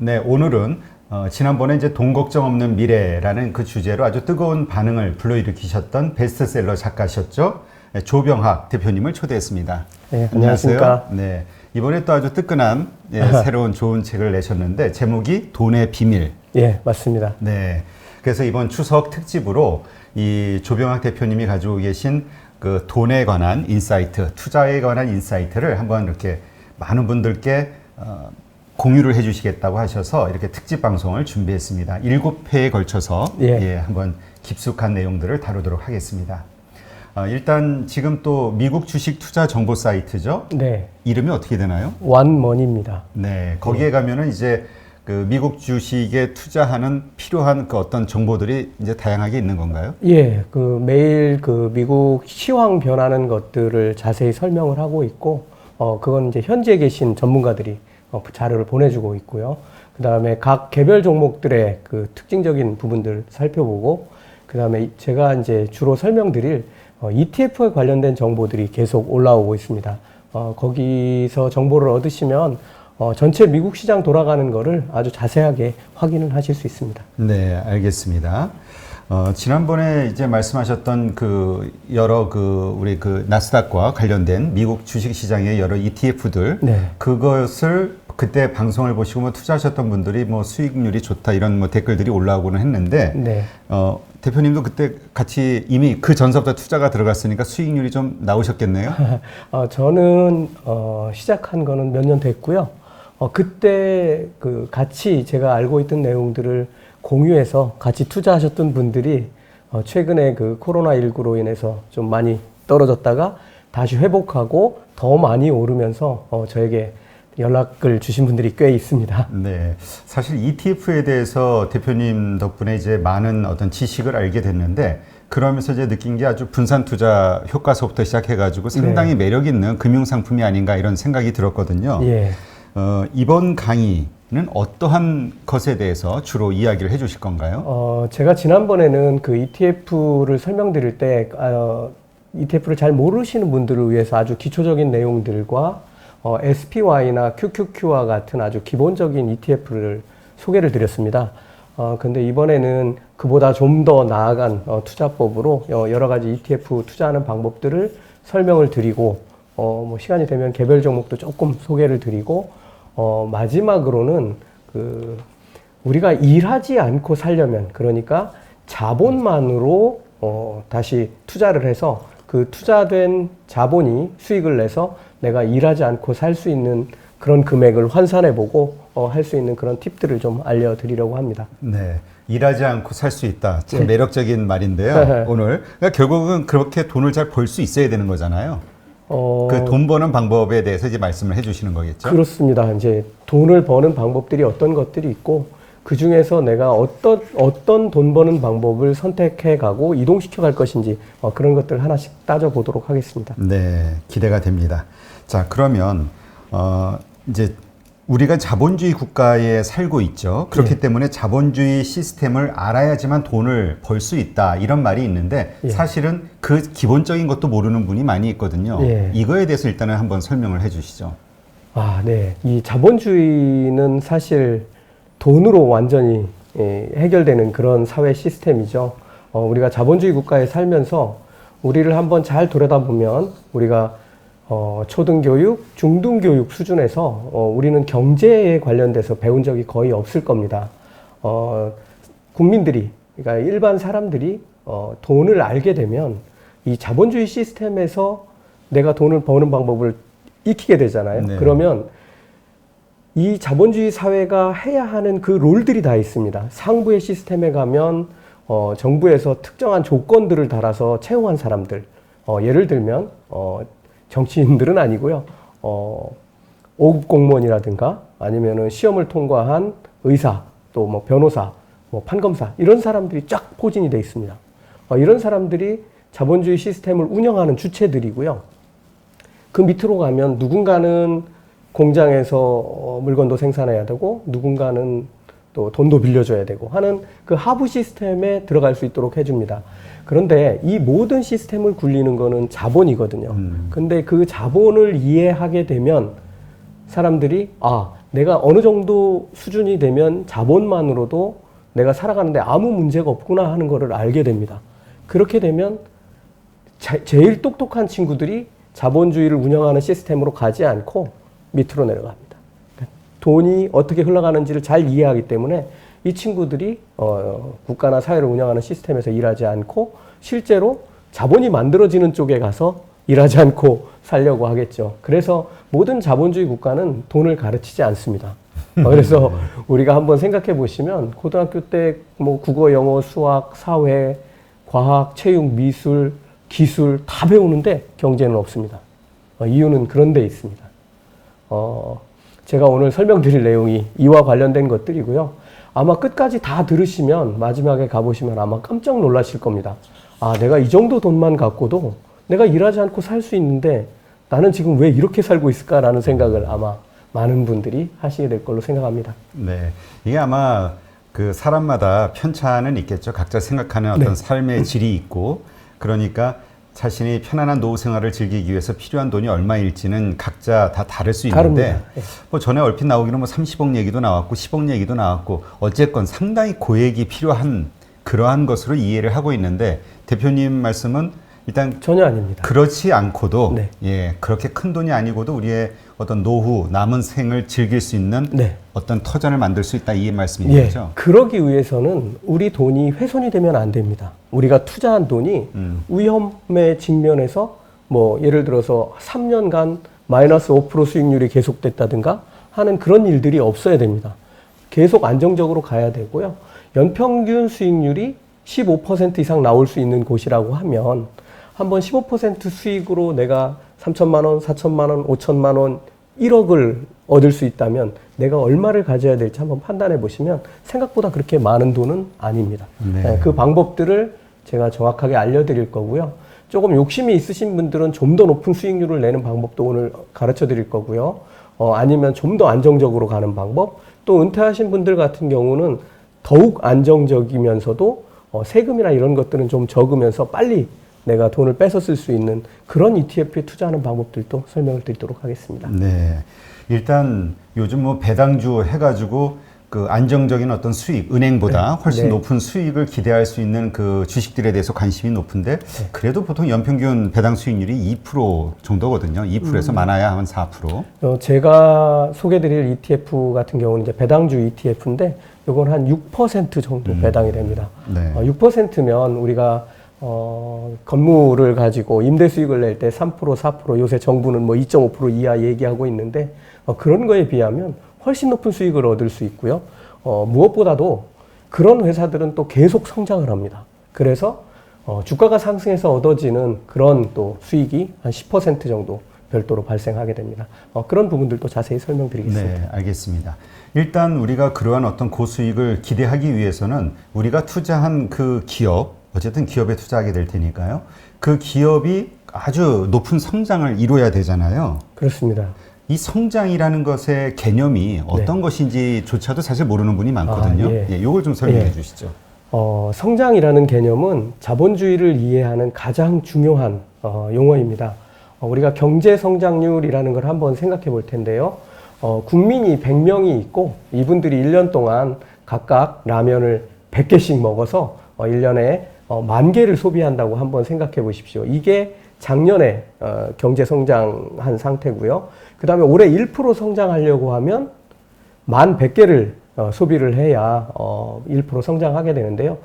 네, 오늘은 지난번에 이제 돈 걱정 없는 미래라는 그 주제로 아주 뜨거운 반응을 불러일으키셨던 베스트셀러 작가셨죠? 네, 조병학 대표님을 초대했습니다. 네, 안녕하십니까. 네, 이번에 또 아주 뜨끈한 새로운 좋은 책을 내셨는데 제목이 돈의 비밀. 예, 맞습니다. 네, 그래서 이번 추석 특집으로 이 조병학 대표님이 가지고 계신 그 돈에 관한 인사이트, 투자에 관한 인사이트를 한번 이렇게 많은 분들께 공유를 해주시겠다고 하셔서 이렇게 특집 방송을 준비했습니다. 7회에 걸쳐서 한번 깊숙한 내용들을 다루도록 하겠습니다. 일단 지금 또 미국 주식 투자 정보 사이트죠? 네. 이름이 어떻게 되나요? 원머니입니다. 네, 거기에 가면은 이제 그 미국 주식에 투자하는 필요한 그 어떤 정보들이 이제 다양하게 있는 건가요? 예, 그 매일 그 미국 시황 변하는 것들을 자세히 설명을 하고 있고, 그건 이제 현지에 계신 전문가들이 자료를 보내주고 있고요. 그 다음에 각 개별 종목들의 그 특징적인 부분들 살펴보고, 그 다음에 제가 이제 주로 설명드릴 ETF에 관련된 정보들이 계속 올라오고 있습니다. 거기서 정보를 얻으시면 전체 미국 시장 돌아가는 거를 아주 자세하게 확인을 하실 수 있습니다. 네, 알겠습니다. 지난번에 이제 말씀하셨던 그 여러 우리 나스닥과 관련된 미국 주식 시장의 여러 ETF들, 네. 그것을 그때 방송을 보시고 뭐 투자하셨던 분들이 뭐 수익률이 좋다 이런 뭐 댓글들이 올라오고는 했는데, 네. 대표님도 그때 같이 이미 그 전서부터 투자가 들어갔으니까 수익률이 좀 나오셨겠네요? 저는 시작한 거는 몇 년 됐고요. 그때 그 같이 제가 알고 있던 내용들을 공유해서 같이 투자하셨던 분들이 최근에 그 코로나19로 인해서 좀 많이 떨어졌다가 다시 회복하고 더 많이 오르면서 저에게 연락을 주신 분들이 꽤 있습니다. 네. 사실 ETF에 대해서 대표님 덕분에 이제 많은 어떤 지식을 알게 됐는데, 그러면서 이제 느낀 게 아주 분산 투자 효과서부터 시작해가지고 상당히 매력 있는 금융상품이 아닌가 이런 생각이 들었거든요. 예. 이번 강의는 어떠한 것에 대해서 주로 이야기를 해주실 건가요? 제가 지난번에는 그 ETF를 설명드릴 때, ETF를 잘 모르시는 분들을 위해서 아주 기초적인 내용들과 SPY나 QQQ와 같은 아주 기본적인 ETF를 소개를 드렸습니다. 근데 이번에는 그보다 좀 더 나아간 투자법으로 여러 가지 ETF 투자하는 방법들을 설명을 드리고, 뭐 시간이 되면 개별 종목도 조금 소개를 드리고, 마지막으로는 우리가 일하지 않고 살려면, 그러니까 자본만으로 다시 투자를 해서 그 투자된 자본이 수익을 내서 내가 일하지 않고 살 수 있는 그런 금액을 환산해보고 할 수 있는 그런 팁들을 좀 알려드리려고 합니다. 네. 일하지 않고 살 수 있다. 참 매력적인 말인데요. 오늘. 그러니까 결국은 그렇게 돈을 잘 벌 수 있어야 되는 거잖아요. 그 돈 버는 방법에 대해서 이제 말씀을 해 주시는 거겠죠? 그렇습니다. 이제 돈을 버는 방법들이 어떤 것들이 있고, 그 중에서 내가 어떤 돈 버는 방법을 선택해 가고 이동시켜 갈 것인지, 그런 것들 하나씩 따져보도록 하겠습니다. 네, 기대가 됩니다. 자, 그러면, 이제 우리가 자본주의 국가에 살고 있죠. 그렇기 때문에 자본주의 시스템을 알아야지만 돈을 벌 수 있다. 이런 말이 있는데 사실은 그 기본적인 것도 모르는 분이 많이 있거든요. 이거에 대해서 일단은 한번 설명을 해 주시죠. 네. 이 자본주의는 사실 돈으로 완전히 해결되는 그런 사회 시스템이죠. 우리가 자본주의 국가에 살면서 우리를 한번 잘 들여다보면 우리가 초등교육, 중등교육 수준에서 우리는 경제에 관련돼서 배운 적이 거의 없을 겁니다. 국민들이, 그러니까 일반 사람들이 돈을 알게 되면 이 자본주의 시스템에서 내가 돈을 버는 방법을 익히게 되잖아요. 네. 그러면 이 자본주의 사회가 해야 하는 그 롤들이 다 있습니다. 상부의 시스템에 가면 정부에서 특정한 조건들을 달아서 채용한 사람들, 예를 들면 정치인들은 아니고요. 5급 공무원이라든가 아니면은 시험을 통과한 의사, 또 뭐 변호사, 뭐 판검사, 이런 사람들이 쫙 포진이 되어 있습니다. 이런 사람들이 자본주의 시스템을 운영하는 주체들이고요. 그 밑으로 가면 누군가는 공장에서 물건도 생산해야 되고, 누군가는 또 돈도 빌려줘야 되고 하는 그 하부 시스템에 들어갈 수 있도록 해줍니다. 그런데 이 모든 시스템을 굴리는 거는 자본이거든요. 근데 그 자본을 이해하게 되면 사람들이 내가 어느 정도 수준이 되면 자본만으로도 내가 살아가는데 아무 문제가 없구나 하는 것을 알게 됩니다. 그렇게 되면 제일 똑똑한 친구들이 자본주의를 운영하는 시스템으로 가지 않고 밑으로 내려갑니다. 돈이 어떻게 흘러가는지를 잘 이해하기 때문에 이 친구들이 국가나 사회를 운영하는 시스템에서 일하지 않고 실제로 자본이 만들어지는 쪽에 가서 일하지 않고 살려고 하겠죠. 그래서 모든 자본주의 국가는 돈을 가르치지 않습니다. 그래서 우리가 한번 생각해 보시면 고등학교 때 뭐 국어, 영어, 수학, 사회, 과학, 체육, 미술, 기술 다 배우는데 경제는 없습니다. 이유는 그런 데 있습니다. 제가 오늘 설명드릴 내용이 이와 관련된 것들이고요. 아마 끝까지 다 들으시면 마지막에 가보시면 아마 깜짝 놀라실 겁니다. 아, 내가 이 정도 돈만 갖고도 내가 일하지 않고 살 수 있는데 나는 지금 왜 이렇게 살고 있을까라는 생각을 아마 많은 분들이 하시게 될 걸로 생각합니다. 네. 이게 아마 그 사람마다 편차는 있겠죠. 각자 생각하는 어떤 네. 삶의 질이 있고, 그러니까 자신이 편안한 노후 생활을 즐기기 위해서 필요한 돈이 얼마일지는 각자 다 다를 수 있는데, 다릅니다. 네. 뭐 전에 얼핏 나오기는 뭐 30억 얘기도 나왔고 10억 얘기도 나왔고, 어쨌건 상당히 고액이 필요한 그러한 것으로 이해를 하고 있는데, 대표님 말씀은 일단 전혀 아닙니다. 그렇지 않고도 네. 예, 그렇게 큰 돈이 아니고도 우리의 어떤 노후, 남은 생을 즐길 수 있는 네. 어떤 터전을 만들 수 있다, 이 말씀인 예, 거죠? 그러기 위해서는 우리 돈이 훼손이 되면 안 됩니다. 우리가 투자한 돈이 위험에 직면해서 뭐 예를 들어서 3년간 마이너스 5% 수익률이 계속됐다든가 하는 그런 일들이 없어야 됩니다. 계속 안정적으로 가야 되고요. 연평균 수익률이 15% 이상 나올 수 있는 곳이라고 하면 한번 15% 수익으로 내가 3천만 원, 4천만 원, 5천만 원, 1억을 얻을 수 있다면 내가 얼마를 가져야 될지 한번 판단해 보시면 생각보다 그렇게 많은 돈은 아닙니다. 네. 그 방법들을 제가 정확하게 알려드릴 거고요. 조금 욕심이 있으신 분들은 좀 더 높은 수익률을 내는 방법도 오늘 가르쳐 드릴 거고요. 아니면 좀 더 안정적으로 가는 방법, 또 은퇴하신 분들 같은 경우는 더욱 안정적이면서도 세금이나 이런 것들은 좀 적으면서 빨리 내가 돈을 뺏어 쓸 수 있는 그런 ETF에 투자하는 방법들도 설명을 드리도록 하겠습니다. 네. 일단 요즘 뭐 배당주 해가지고 그 안정적인 어떤 수익, 은행보다 훨씬 네. 높은 수익을 기대할 수 있는 그 주식들에 대해서 관심이 높은데, 그래도 보통 연평균 배당 수익률이 2% 정도거든요. 2%에서 많아야 한 4%. 제가 소개드릴 ETF 같은 경우는 이제 배당주 ETF인데 이건 한 6% 정도 배당이 됩니다. 네. 6%면 우리가 건물을 가지고 임대 수익을 낼 때 3%, 4%, 요새 정부는 뭐 2.5% 이하 얘기하고 있는데 그런 거에 비하면 훨씬 높은 수익을 얻을 수 있고요. 무엇보다도 그런 회사들은 또 계속 성장을 합니다. 그래서 주가가 상승해서 얻어지는 그런 또 수익이 한 10% 정도 별도로 발생하게 됩니다. 그런 부분들도 자세히 설명드리겠습니다. 네, 알겠습니다. 일단 우리가 그러한 어떤 고수익을 기대하기 위해서는 우리가 투자한 그 기업, 어쨌든 기업에 투자하게 될 테니까요. 그 기업이 아주 높은 성장을 이뤄야 되잖아요. 그렇습니다. 이 성장이라는 것의 개념이 어떤 것인지조차도 사실 모르는 분이 많거든요. 예. 이걸 좀 설명해 예. 주시죠. 성장이라는 개념은 자본주의를 이해하는 가장 중요한 용어입니다. 우리가 경제 성장률이라는 걸 한번 생각해 볼 텐데요. 국민이 100명이 있고 이분들이 1년 동안 각각 라면을 100개씩 먹어서 1년에 10,000개를 소비한다고 한번 생각해 보십시오. 이게 작년에 경제 성장한 상태고요. 그 다음에 올해 1% 성장하려고 하면 11,000개를 소비를 해야 1% 성장하게 되는데요.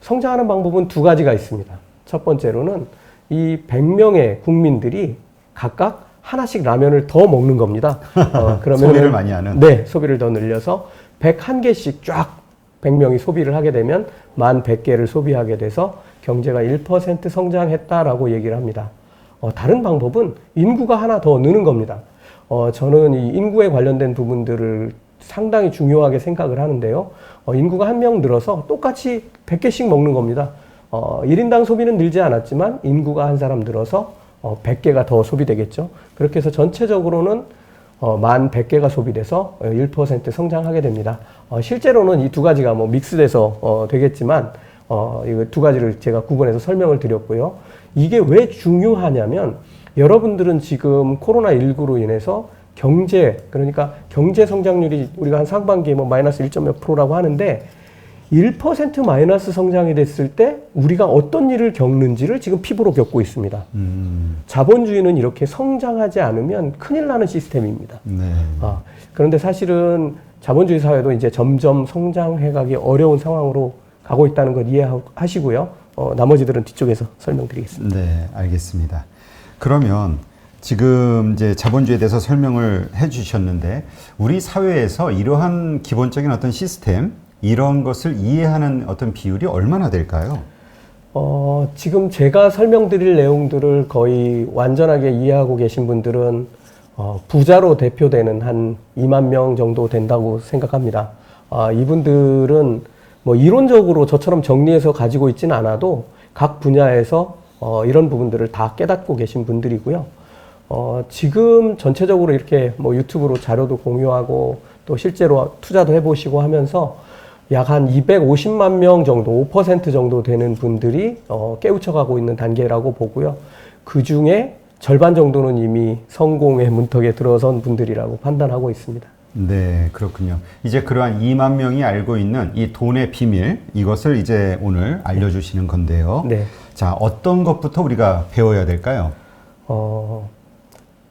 성장하는 방법은 두 가지가 있습니다. 첫 번째로는 이 100명의 국민들이 각각 하나씩 라면을 더 먹는 겁니다. 그러면 소비를 많이 하는. 네, 소비를 더 늘려서 101개씩 쫙 100명이 소비를 하게 되면 11,000개를 소비하게 돼서 경제가 1% 성장했다라고 얘기를 합니다. 다른 방법은 인구가 하나 더 느는 겁니다. 저는 이 인구에 관련된 부분들을 상당히 중요하게 생각을 하는데요. 인구가 한 명 늘어서 똑같이 100개씩 먹는 겁니다. 1인당 소비는 늘지 않았지만 인구가 한 사람 늘어서 100개가 더 소비되겠죠. 그렇게 해서 전체적으로는 11,000개가 소비돼서 1% 성장하게 됩니다. 실제로는 이 두 가지가 뭐 믹스돼서 되겠지만 이거 두 가지를 제가 구분해서 설명을 드렸고요. 이게 왜 중요하냐면 여러분들은 지금 코로나19로 인해서 경제, 그러니까 경제 성장률이 우리가 한 상반기에 뭐 마이너스 1.몇 %라고 하는데 1% 마이너스 성장이 됐을 때 우리가 어떤 일을 겪는지를 지금 피부로 겪고 있습니다. 자본주의는 이렇게 성장하지 않으면 큰일 나는 시스템입니다. 네. 그런데 사실은 자본주의 사회도 이제 점점 성장해가기 어려운 상황으로 가고 있다는 것 이해하시고요. 나머지들은 뒤쪽에서 설명드리겠습니다. 네, 알겠습니다. 그러면 지금 이제 자본주의에 대해서 설명을 해주셨는데 우리 사회에서 이러한 기본적인 어떤 시스템 이런 것을 이해하는 어떤 비율이 얼마나 될까요? 지금 제가 설명드릴 내용들을 거의 완전하게 이해하고 계신 분들은 부자로 대표되는 한 2만 명 정도 된다고 생각합니다. 이분들은 뭐 이론적으로 저처럼 정리해서 가지고 있지는 않아도 각 분야에서 이런 부분들을 다 깨닫고 계신 분들이고요. 지금 전체적으로 이렇게 뭐 유튜브로 자료도 공유하고 또 실제로 투자도 해보시고 하면서 약 한 250만 명 정도, 5% 정도 되는 분들이 깨우쳐가고 있는 단계라고 보고요. 그 중에 절반 정도는 이미 성공의 문턱에 들어선 분들이라고 판단하고 있습니다. 네, 그렇군요. 이제 그러한 2만 명이 알고 있는 이 돈의 비밀, 이것을 이제 오늘 알려주시는 건데요. 네. 자, 어떤 것부터 우리가 배워야 될까요?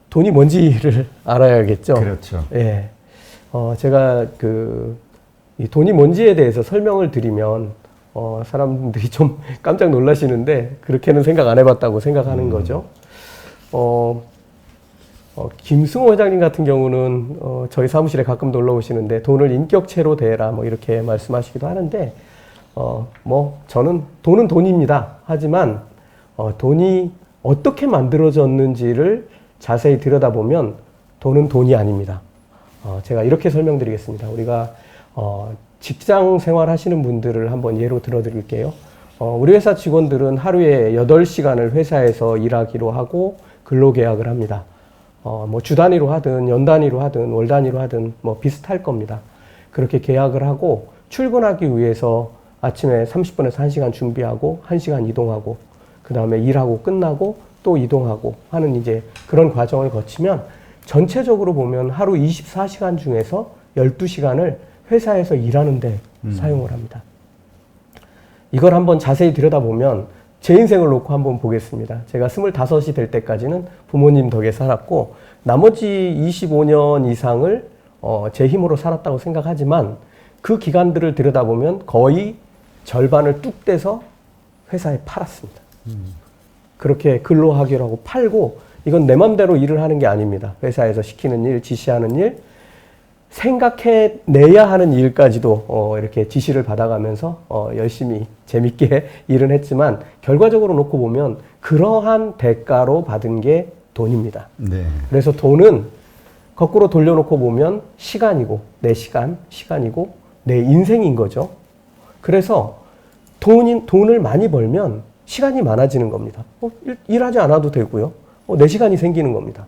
돈이 뭔지를 알아야겠죠. 그렇죠. 예. 제가 이 돈이 뭔지에 대해서 설명을 드리면 사람들이 좀 깜짝 놀라시는데 그렇게는 생각 안 해봤다고 생각하는 거죠. 김승호 회장님 같은 경우는 저희 사무실에 가끔 놀러 오시는데 돈을 인격체로 대해라 뭐 이렇게 말씀하시기도 하는데 저는 돈은 돈입니다. 하지만 돈이 어떻게 만들어졌는지를 자세히 들여다보면 돈은 돈이 아닙니다. 제가 이렇게 설명드리겠습니다. 우리가 직장 생활 하시는 분들을 한번 예로 들어드릴게요. 우리 회사 직원들은 하루에 8시간을 회사에서 일하기로 하고 근로계약을 합니다. 뭐 주 단위로 하든 연 단위로 하든 월 단위로 하든 뭐 비슷할 겁니다. 그렇게 계약을 하고 출근하기 위해서 아침에 30분에서 1시간 준비하고 1시간 이동하고 그 다음에 일하고 끝나고 또 이동하고 하는 이제 그런 과정을 거치면 전체적으로 보면 하루 24시간 중에서 12시간을 회사에서 일하는데 사용을 합니다. 이걸 한번 자세히 들여다보면 제 인생을 놓고 한번 보겠습니다. 제가 25이 될 때까지는 부모님 덕에 살았고 나머지 25년 이상을 제 힘으로 살았다고 생각하지만 그 기간들을 들여다보면 거의 절반을 뚝 떼서 회사에 팔았습니다. 그렇게 근로하기로 하고 팔고 이건 내 맘대로 일을 하는 게 아닙니다. 회사에서 시키는 일, 지시하는 일, 생각해내야 하는 일까지도 이렇게 지시를 받아가면서 열심히 재밌게 일은 했지만 결과적으로 놓고 보면 그러한 대가로 받은 게 돈입니다. 네. 그래서 돈은 거꾸로 돌려놓고 보면 시간이고 내 시간이고 내 인생인 거죠. 그래서 돈을 많이 벌면 시간이 많아지는 겁니다. 일하지 않아도 되고요. 내 시간이 생기는 겁니다.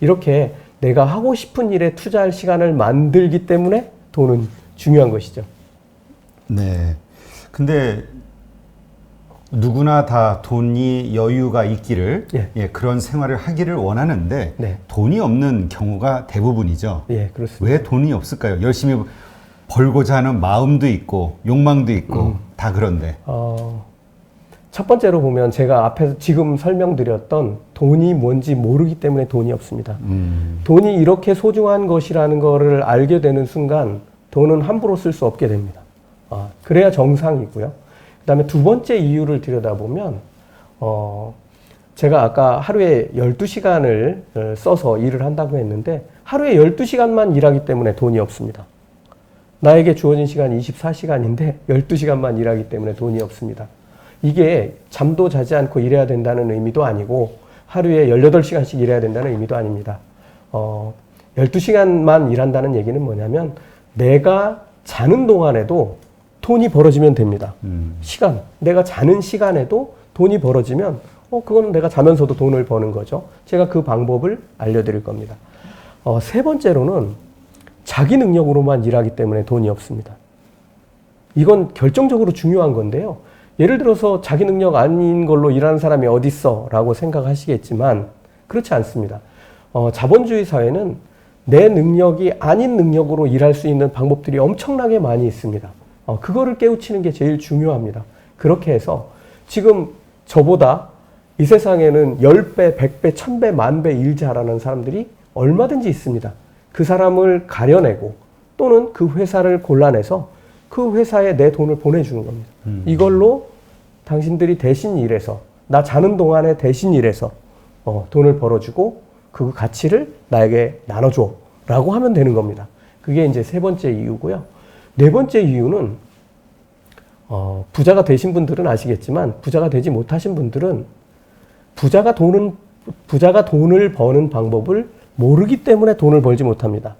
이렇게 내가 하고 싶은 일에 투자할 시간을 만들기 때문에 돈은 중요한 것이죠. 네. 근데 누구나 다 돈이 여유가 있기를 그런 생활을 하기를 원하는데 돈이 없는 경우가 대부분이죠. 예, 그렇습니다. 왜 돈이 없을까요? 열심히 벌고자 하는 마음도 있고 욕망도 있고 다 그런데. 첫 번째로 보면 제가 앞에서 지금 설명드렸던 돈이 뭔지 모르기 때문에 돈이 없습니다. 돈이 이렇게 소중한 것이라는 것을 알게 되는 순간 돈은 함부로 쓸 수 없게 됩니다. 그래야 정상이고요. 그 다음에 두 번째 이유를 들여다보면 제가 아까 하루에 12시간을 써서 일을 한다고 했는데 하루에 12시간만 일하기 때문에 돈이 없습니다. 나에게 주어진 시간이 24시간인데 12시간만 일하기 때문에 돈이 없습니다. 이게 잠도 자지 않고 일해야 된다는 의미도 아니고 하루에 18시간씩 일해야 된다는 의미도 아닙니다. 12시간만 일한다는 얘기는 뭐냐면 내가 자는 동안에도 돈이 벌어지면 됩니다. 시간, 내가 자는 시간에도 돈이 벌어지면 그거는 내가 자면서도 돈을 버는 거죠. 제가 그 방법을 알려드릴 겁니다. 세 번째로는 자기 능력으로만 일하기 때문에 돈이 없습니다. 이건 결정적으로 중요한 건데요. 예를 들어서 자기 능력 아닌 걸로 일하는 사람이 어디 있어? 라고 생각하시겠지만 그렇지 않습니다. 자본주의 사회는 내 능력이 아닌 능력으로 일할 수 있는 방법들이 엄청나게 많이 있습니다. 그거를 깨우치는 게 제일 중요합니다. 그렇게 해서 지금 저보다 이 세상에는 10배, 100배, 1000배, 10,000배 일 잘하는 사람들이 얼마든지 있습니다. 그 사람을 가려내고 또는 그 회사를 골라내서 그 회사에 내 돈을 보내주는 겁니다. 이걸로 당신들이 대신 일해서 나 자는 동안에 대신 일해서 돈을 벌어주고 그 가치를 나에게 나눠줘 라고 하면 되는 겁니다. 그게 이제 세 번째 이유고요. 네 번째 이유는 부자가 되신 분들은 아시겠지만 부자가 되지 못하신 분들은 부자가 돈을 버는 방법을 모르기 때문에 돈을 벌지 못합니다.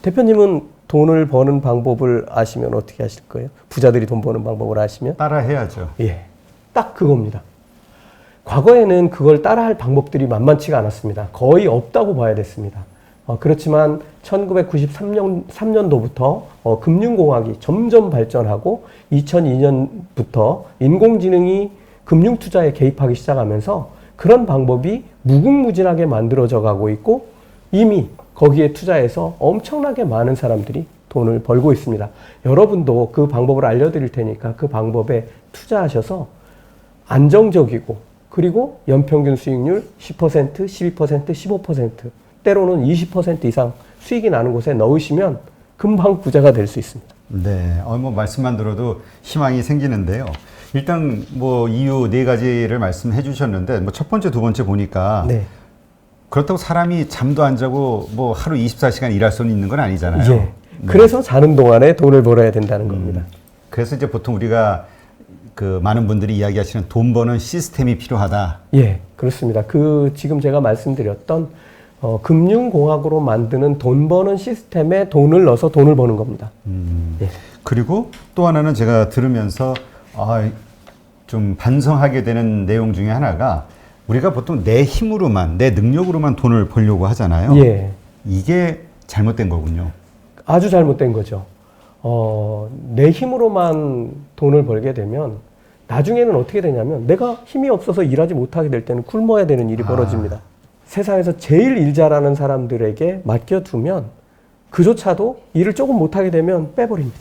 대표님은 돈을 버는 방법을 아시면 어떻게 하실 거예요? 부자들이 돈 버는 방법을 아시면? 따라 해야죠. 예, 딱 그겁니다. 과거에는 그걸 따라할 방법들이 만만치가 않았습니다. 거의 없다고 봐야 됐습니다. 그렇지만 1993년도부터 금융공학이 점점 발전하고 2002년부터 인공지능이 금융투자에 개입하기 시작하면서 그런 방법이 무궁무진하게 만들어져 가고 있고 이미 거기에 투자해서 엄청나게 많은 사람들이 돈을 벌고 있습니다. 여러분도 그 방법을 알려드릴 테니까 그 방법에 투자하셔서 안정적이고 그리고 연평균 수익률 10%, 12%, 15% 때로는 20% 이상 수익이 나는 곳에 넣으시면 금방 부자가 될 수 있습니다. 네, 뭐 말씀만 들어도 희망이 생기는데요. 일단 뭐 이유 네 가지를 말씀해 주셨는데 뭐 첫 번째, 두 번째 보니까 네. 그렇다고 사람이 잠도 안 자고 뭐 하루 24시간 일할 수는 있는 건 아니잖아요. 예. 네. 그래서 자는 동안에 돈을 벌어야 된다는 겁니다. 그래서 이제 보통 우리가 그 많은 분들이 이야기하시는 돈 버는 시스템이 필요하다. 예, 그렇습니다. 지금 제가 말씀드렸던 금융공학으로 만드는 돈 버는 시스템에 돈을 넣어서 돈을 버는 겁니다. 예. 그리고 또 하나는 제가 들으면서 좀 반성하게 되는 내용 중에 하나가 우리가 보통 내 힘으로만, 내 능력으로만 돈을 벌려고 하잖아요. 예. 이게 잘못된 거군요. 아주 잘못된 거죠. 내 힘으로만 돈을 벌게 되면 나중에는 어떻게 되냐면 내가 힘이 없어서 일하지 못하게 될 때는 굶어야 되는 일이 벌어집니다. 세상에서 제일 일 잘하는 사람들에게 맡겨두면 그조차도 일을 조금 못하게 되면 빼버립니다.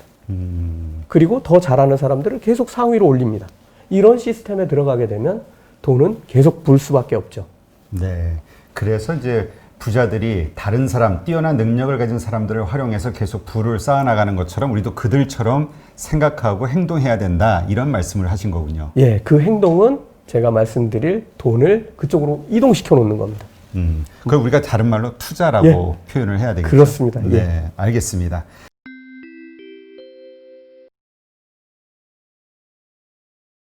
그리고 더 잘하는 사람들을 계속 상위로 올립니다. 이런 시스템에 들어가게 되면 돈은 계속 불 수밖에 없죠. 네. 그래서 이제 부자들이 다른 사람, 뛰어난 능력을 가진 사람들을 활용해서 계속 부를 쌓아나가는 것처럼 우리도 그들처럼 생각하고 행동해야 된다. 이런 말씀을 하신 거군요. 예, 그 행동은 제가 말씀드릴 돈을 그쪽으로 이동시켜 놓는 겁니다. 그걸 우리가 다른 말로 투자라고 표현을 해야 되겠죠. 그렇습니다. 네, 예. 알겠습니다.